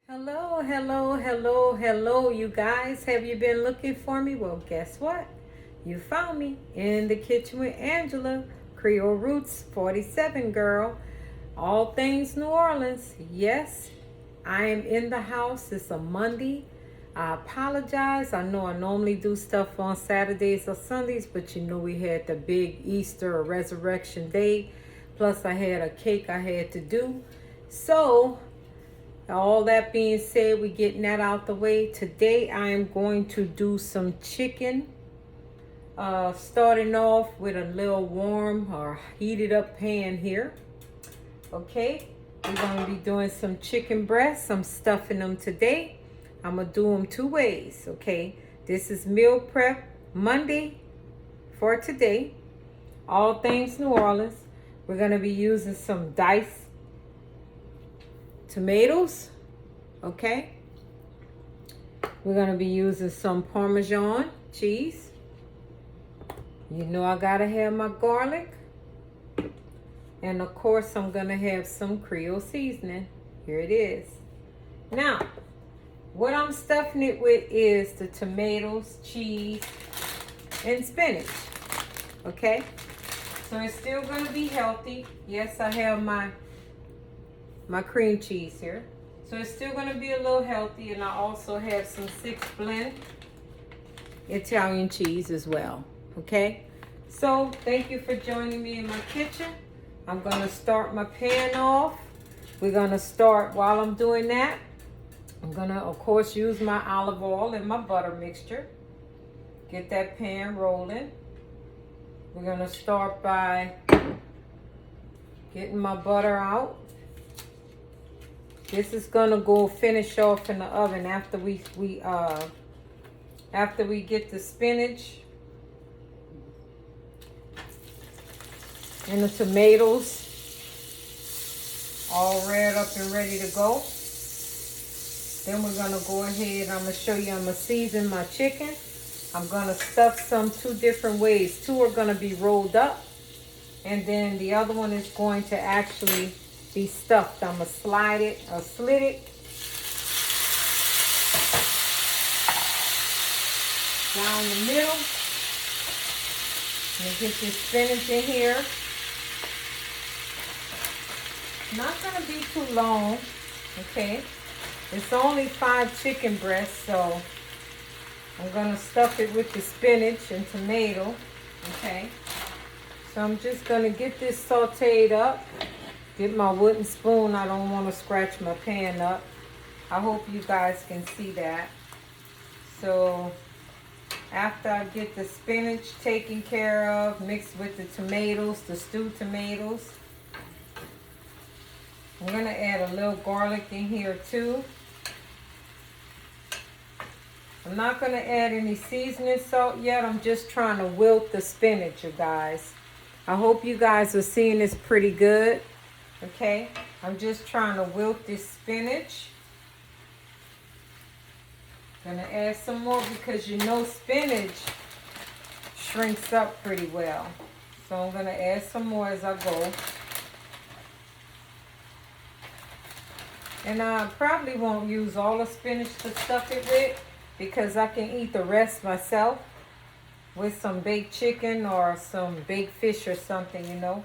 Hello, hello, hello, hello, you guys. Have you been looking for me? Well, guess what? You found me in the kitchen with Angela, Creole Roots 47 girl. All things New Orleans. Yes, I am in the house. It's a Monday. I apologize. I know I normally do stuff on Saturdays or Sundays, but you know we had the big Easter or Resurrection Day. Plus, I had a cake I had to do. So, all that being said, we getting that out the way. Today I am going to do some chicken. Starting off with a little warm or heated up pan here. Okay, we're going to be doing some chicken breasts. I'm stuffing them today. I'm going to do them two ways. Okay, this is meal prep Monday for today. All things New Orleans. We're going to be using some diced tomatoes. Okay, we're going to be using some Parmesan cheese. You know I gotta have my garlic. And of course I'm gonna have some Creole seasoning. Here it is. Now, what I'm stuffing it with is the tomatoes, cheese, and spinach. Okay, so it's still gonna be healthy. Yes, I have my cream cheese here. So it's still gonna be a little healthy, and I also have some 6 blend Italian cheese as well. Okay, so thank you for joining me in my kitchen. I'm gonna start my pan off. We're gonna start, while I'm doing that, I'm gonna of course use my olive oil and my butter mixture. Get that pan rolling. We're gonna start by getting my butter out. This is gonna go finish off in the oven after we get the spinach and the tomatoes all read up and ready to go. Then we're gonna go ahead, I'm gonna show you, I'm gonna season my chicken. I'm gonna stuff some 2 different ways. 2 are gonna be rolled up, and then the other one is going to actually be stuffed. I'm gonna slide it or slit it down the middle. And get this spinach in here. Not gonna be too long, okay? It's only 5 chicken breasts, so I'm gonna stuff it with the spinach and tomato, okay? So I'm just gonna get this sauteed up. Get my wooden spoon. I don't want to scratch my pan up. I hope you guys can see that. So after I get the spinach taken care of, mixed with the tomatoes, the stewed tomatoes, I'm going to add a little garlic in here too. I'm not going to add any seasoning salt yet. I'm just trying to wilt the spinach, you guys. I hope you guys are seeing this pretty good. Okay, I'm just trying to wilt this spinach. Gonna add some more because you know spinach shrinks up pretty well. So I'm gonna add some more as I go. And I probably won't use all the spinach to stuff it with, because I can eat the rest myself with some baked chicken or some baked fish or something, you know.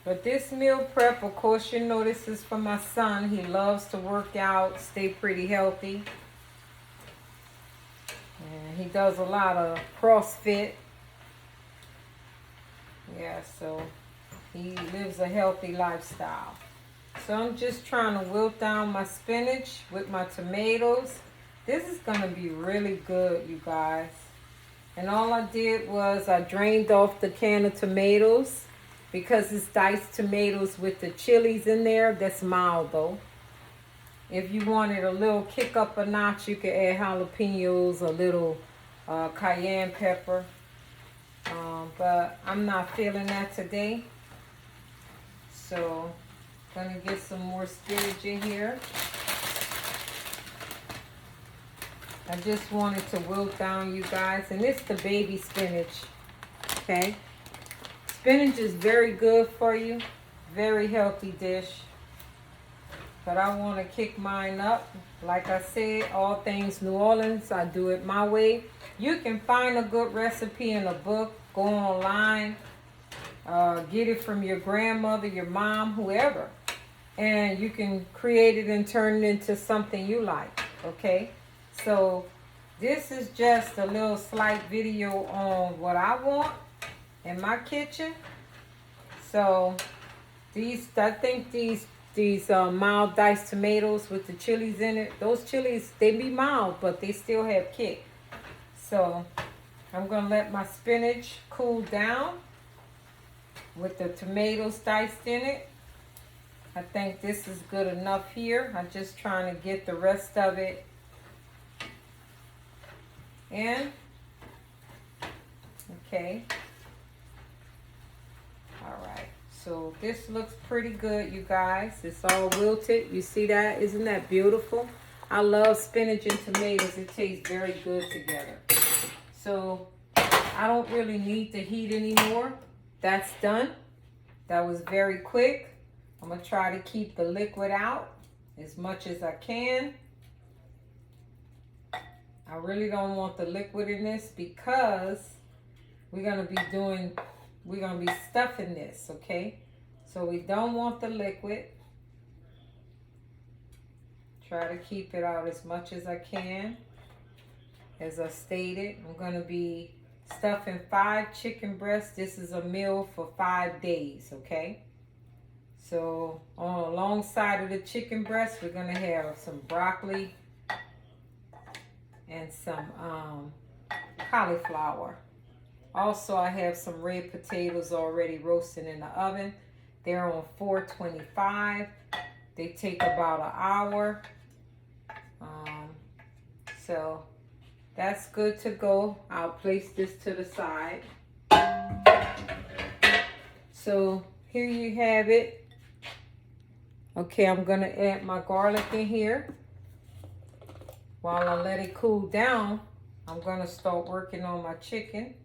But this meal prep, of course, you know this is for my son. He loves to work out, stay pretty healthy. And he does a lot of CrossFit. Yeah, so he lives a healthy lifestyle. So I'm just trying to wilt down my spinach with my tomatoes. This is going to be really good, you guys. And all I did was I drained off the can of tomatoes, because it's diced tomatoes with the chilies in there. That's mild though. If you wanted a little kick up a notch, you could add jalapenos, a little cayenne pepper. But I'm not feeling that today. So I'm gonna get some more spinach in here. I just wanted to wilt down, you guys. And it's the baby spinach, okay? Spinach is very good for you. Very healthy dish. but I want to kick mine up. Like I said, all things New Orleans, I do it my way. You can find a good recipe in a book, go online, get it from your grandmother, your mom, whoever. And you can create it and turn it into something you like, okay? So this is just a little slight video on what I want in my kitchen. So I think these mild diced tomatoes with the chilies in it, those chilies, they be mild, but they still have kick. So I'm gonna let my spinach cool down with the tomatoes diced in it. I think this is good enough here. I'm just trying to get the rest of it in. Okay. All right. So this looks pretty good, you guys. It's all wilted. You see that? Isn't that beautiful? I love spinach and tomatoes. It tastes very good together. So I don't really need the heat anymore. That's done. That was very quick. I'm going to try to keep the liquid out as much as I can. I really don't want the liquid in this because we're going to be stuffing this, okay? So we don't want the liquid. Try to keep it out as much as I can. As I stated, I'm going to be stuffing 5 chicken breasts. This is a meal for 5 days, okay? So alongside of the chicken breast, we're going to have some broccoli and some cauliflower. Also, I have some red potatoes already roasting in the oven. They're on 425. They take about an hour. So that's good to go. I'll place this to the side. So here you have it. Okay, I'm going to add my garlic in here. While I let it cool down, I'm going to start working on my chicken.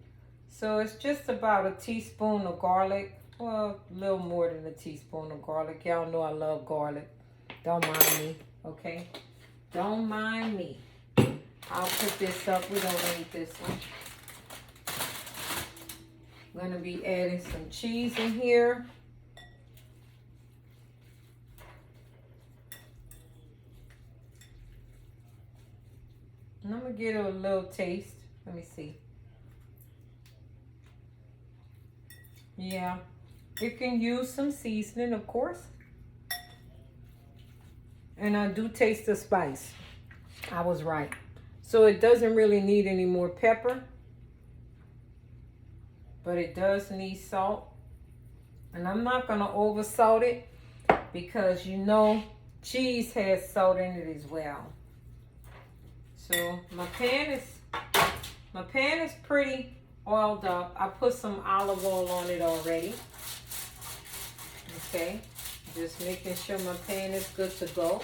So it's just about a teaspoon of garlic. Well, a little more than a teaspoon of garlic. Y'all know I love garlic. Don't mind me, okay? Don't mind me. I'll put this up. We don't need this one. I'm going to be adding some cheese in here. And I'm going to get a little taste. Let me see. Yeah, you can use some seasoning, of course. And I do taste the spice. I was right. So it doesn't really need any more pepper. But it does need salt. And I'm not going to over salt it because you know cheese has salt in it as well. So my pan is pretty oiled up. I put some olive oil on it already. Okay, just making sure my pan is good to go.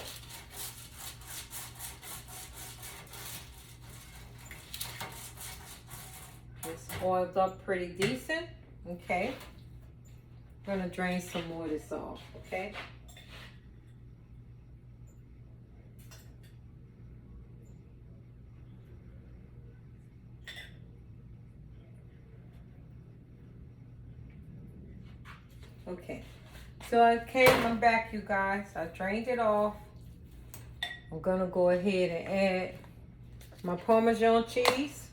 It's oiled up pretty decent. Okay, I'm gonna drain some more of this off. Okay. Okay, so I'm back, you guys. I drained it off. I'm gonna go ahead and add my Parmesan cheese.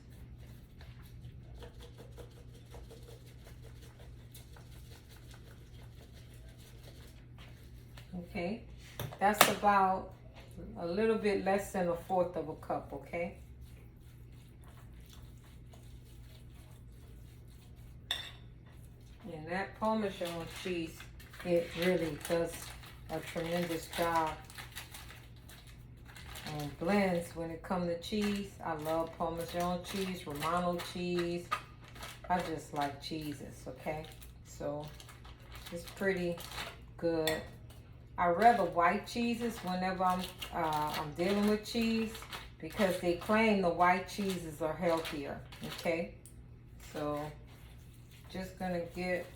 Okay, that's about a little bit less than 1/4 of a cup, okay? And that Parmesan cheese, it really does a tremendous job on blends when it comes to cheese. I love Parmesan cheese, Romano cheese. I just like cheeses, okay? So it's pretty good. I rather white cheeses whenever I'm dealing with cheese because they claim the white cheeses are healthier, okay? So just gonna get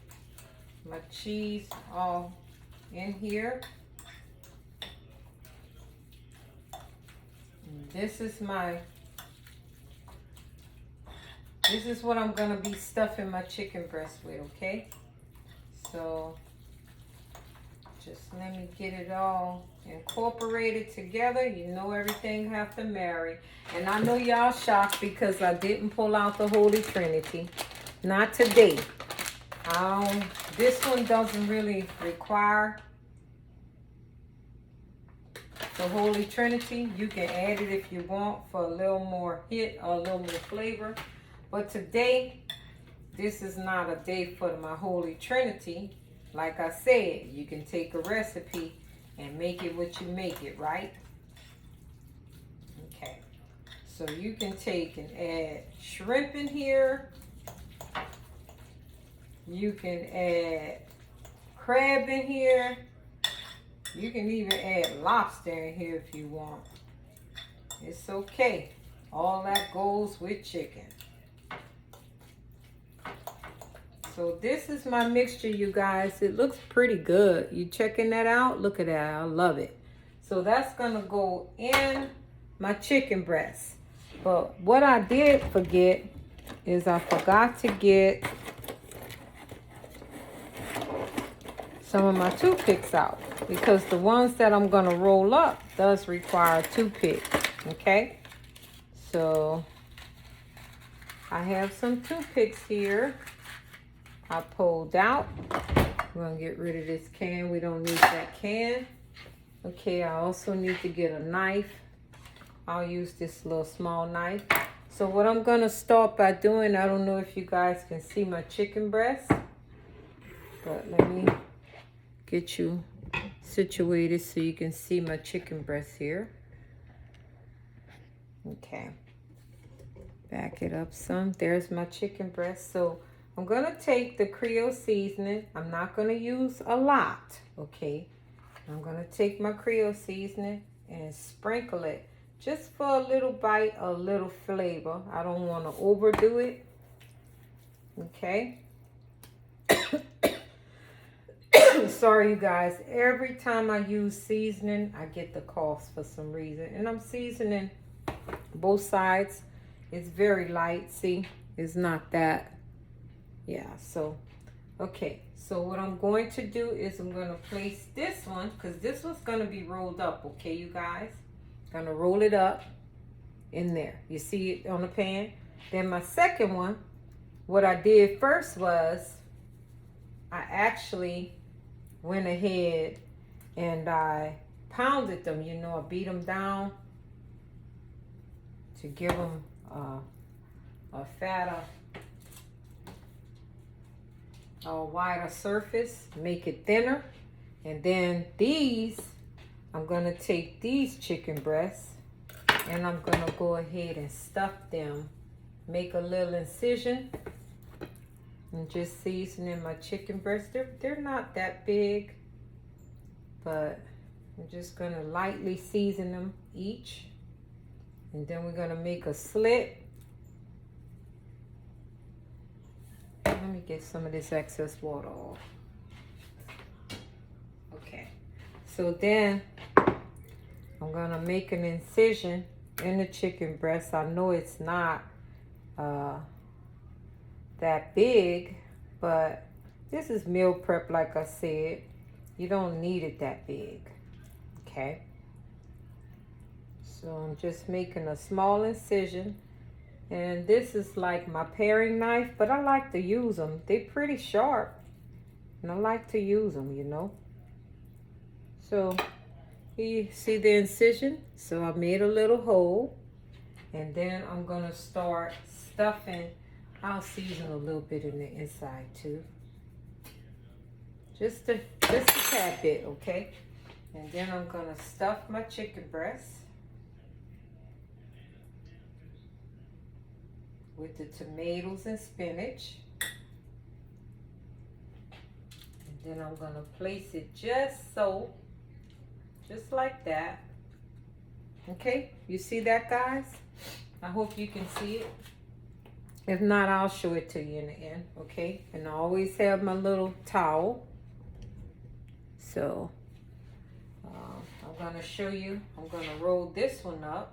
my cheese all in here. This is what I'm gonna be stuffing my chicken breast with, okay? So just let me get it all incorporated together. You know everything have to marry. And I know y'all shocked because I didn't pull out the Holy Trinity. Not today. This one doesn't really require the Holy Trinity. You can add it if you want for a little more hit or a little more flavor. But today, this is not a day for my Holy Trinity. Like I said, you can take a recipe and make it what you make it, right? Okay. So you can take and add shrimp in here. You can add crab in here. You can even add lobster in here if you want. It's okay. All that goes with chicken. So this is my mixture, you guys. It looks pretty good. You checking that out? Look at that. I love it. So that's going to go in my chicken breast. But what I did forget is I forgot to get some of my toothpicks out, because the ones that I'm going to roll up does require a toothpick. Okay? So I have some toothpicks here. I pulled out. We're going to get rid of this can. We don't need that can. Okay, I also need to get a knife. I'll use this little small knife. So what I'm going to start by doing, I don't know if you guys can see my chicken breast, but let me get you situated so you can see my chicken breast here. Okay. Back it up some. There's my chicken breast. So I'm going to take the Creole seasoning. I'm not going to use a lot, okay? I'm going to take my Creole seasoning and sprinkle it just for a little bite, a little flavor. I don't want to overdo it, okay? Sorry, you guys. Every time I use seasoning, I get the coughs for some reason. And I'm seasoning both sides. It's very light. See, it's not that. Yeah, so, okay. So what I'm going to do is I'm going to place this one, because this one's going to be rolled up, okay, you guys? Going to roll it up in there. You see it on the pan? Then my second one, what I did first was I actually went ahead and I pounded them. You know, I beat them down to give them a fatter, a wider surface, make it thinner. And then these, I'm gonna take these chicken breasts and I'm gonna go ahead and stuff them. Make a little incision and just season in my chicken breasts. They're not that big, but I'm just gonna lightly season them each. And then we're gonna make a slit. Let me get some of this excess water off. Okay, so then I'm gonna make an incision in the chicken breast. I know it's not that big, but this is meal prep, like I said. You don't need it that big, okay? So I'm just making a small incision. And this is like my paring knife, but I like to use them. They're pretty sharp, and I like to use them, you know. So you see the incision? So I made a little hole, and then I'm gonna start stuffing. I'll season a little bit in the inside too. Just a tad bit, okay? And then I'm gonna stuff my chicken breast with the tomatoes and spinach. And then I'm gonna place it just so, just like that. Okay, you see that, guys? I hope you can see it. If not, I'll show it to you in the end, okay? And I always have my little towel. So, I'm gonna show you. I'm gonna roll this one up.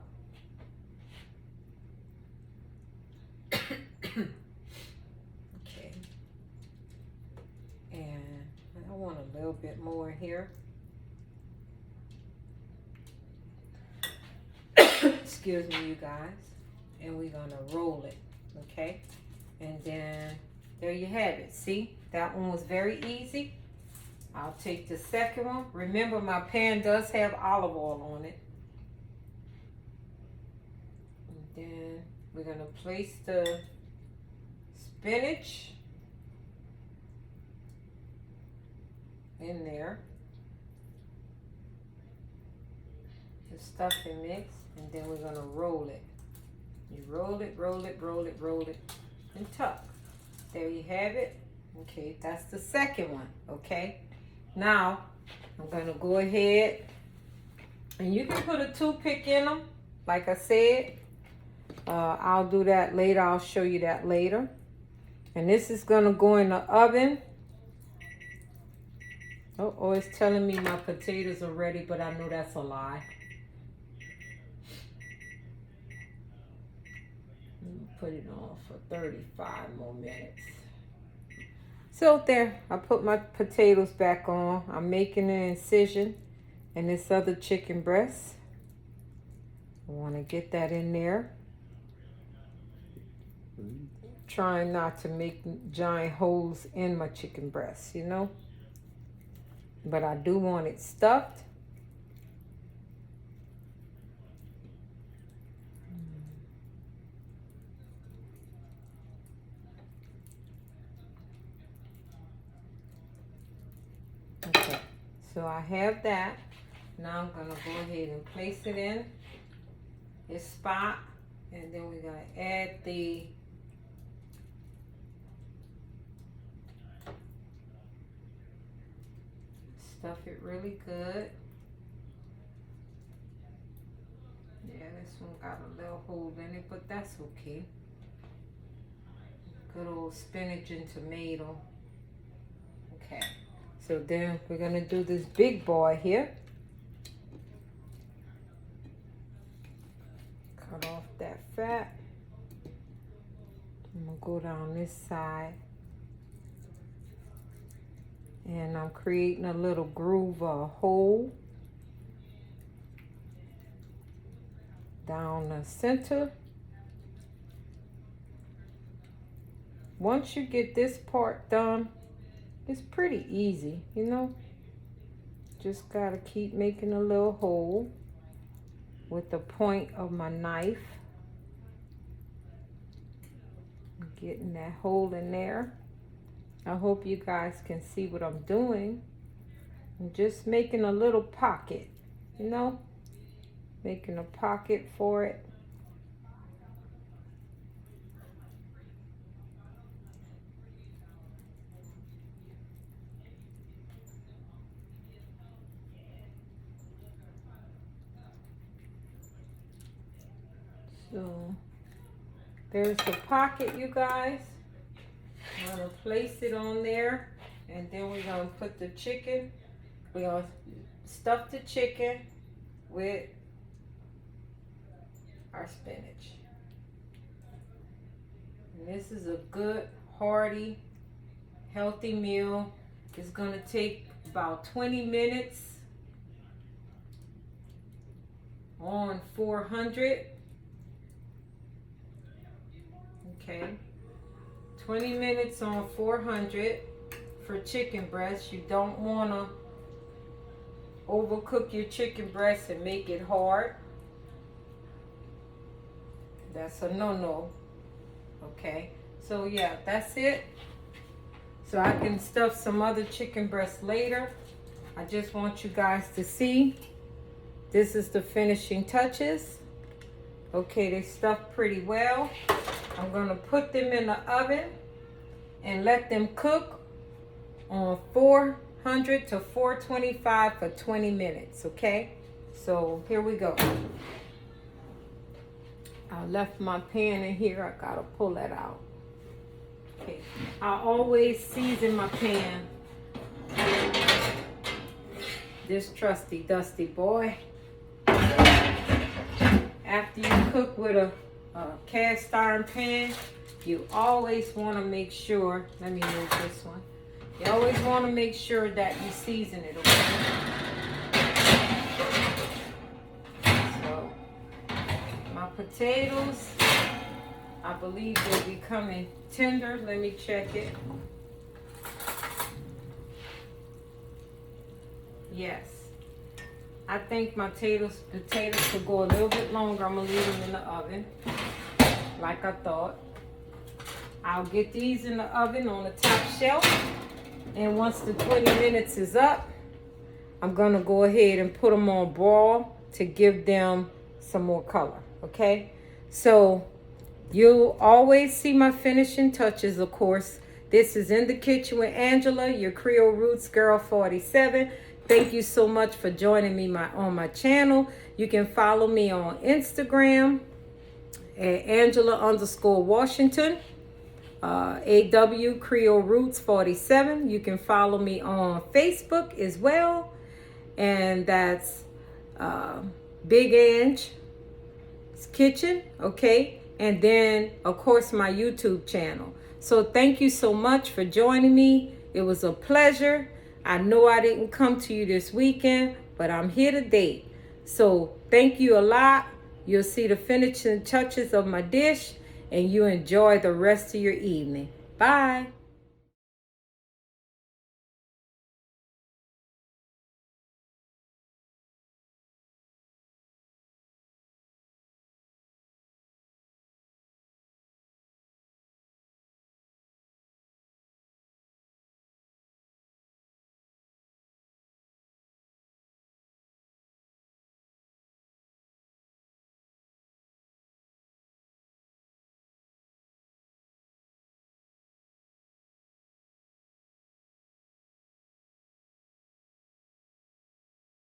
a little bit more in here. Excuse me, you guys. And we're gonna roll it, okay? And then there you have it. See, that one was very easy. I'll take the second one. Remember, my pan does have olive oil on it. And then we're gonna place the spinach in there. The stuffing mix, and then we're gonna roll it. You roll it, roll it, roll it, roll it, and tuck. There you have it. Okay, that's the second one, okay? Now, I'm gonna go ahead, and you can put a toothpick in them, like I said. I'll do that later. I'll show you that later. And this is gonna go in the oven. Oh, it's telling me my potatoes are ready, but I know that's a lie. Put it on for 35 more minutes. So there, I put my potatoes back on. I'm making an incision in this other chicken breast. I want to get that in there. Trying not to make giant holes in my chicken breast, you know. But I do want it stuffed. Okay, so I have that. Now I'm gonna go ahead and place it in this spot, and then we're gonna add the stuff it really good. Yeah, this one got a little hole in it, but that's okay. Good old spinach and tomato. Okay. So then we're gonna do this big boy here. Cut off that fat. I'm gonna go down this side. And I'm creating a little groove or a hole down the center. Once you get this part done, it's pretty easy, you know. Just gotta keep making a little hole with the point of my knife. Getting that hole in there. I hope you guys can see what I'm doing. I'm just making a little pocket, you know. Making a pocket for it. So there's the pocket, you guys. I'm gonna place it on there, and then we're gonna put the chicken. We're gonna stuff the chicken with our spinach. And this is a good, hearty, healthy meal. It's gonna take about 20 minutes on 400. Okay, 20 minutes on 400 for chicken breast. You don't want to overcook your chicken breast and make it hard. That's a no-no. Okay, so yeah, that's it. So I can stuff some other chicken breast later. I just want you guys to see. This is the finishing touches. Okay, they stuffed pretty well. I'm gonna put them in the oven and let them cook on 400 to 425 for 20 minutes, okay? So here we go. I left my pan in here. I gotta pull that out. Okay, I always season my pan. This trusty dusty boy. After you cook with a cast iron pan, you always want to make sure, let me move this one. You always want to make sure that you season it, okay? So, my potatoes, I believe they're becoming tender. Let me check it. Yes. I think my potatoes could go a little bit longer. I'm going to leave them in the oven like I thought. I'll get these in the oven on the top shelf. And once the 20 minutes is up, I'm going to go ahead and put them on broil to give them some more color. Okay? So you'll always see my finishing touches, of course. This is In the Kitchen with Angela, your Creole Roots Girl 47. Thank you so much for joining me on my channel. You can follow me on Instagram at Angela_Washington, AW Creole Roots 47. You can follow me on Facebook as well. And that's Big Ange's Kitchen, okay? And then, of course, my YouTube channel. So thank you so much for joining me. It was a pleasure. I know I didn't come to you this weekend, but I'm here today. So thank you a lot. You'll see the finishing touches of my dish, and you enjoy the rest of your evening. Bye.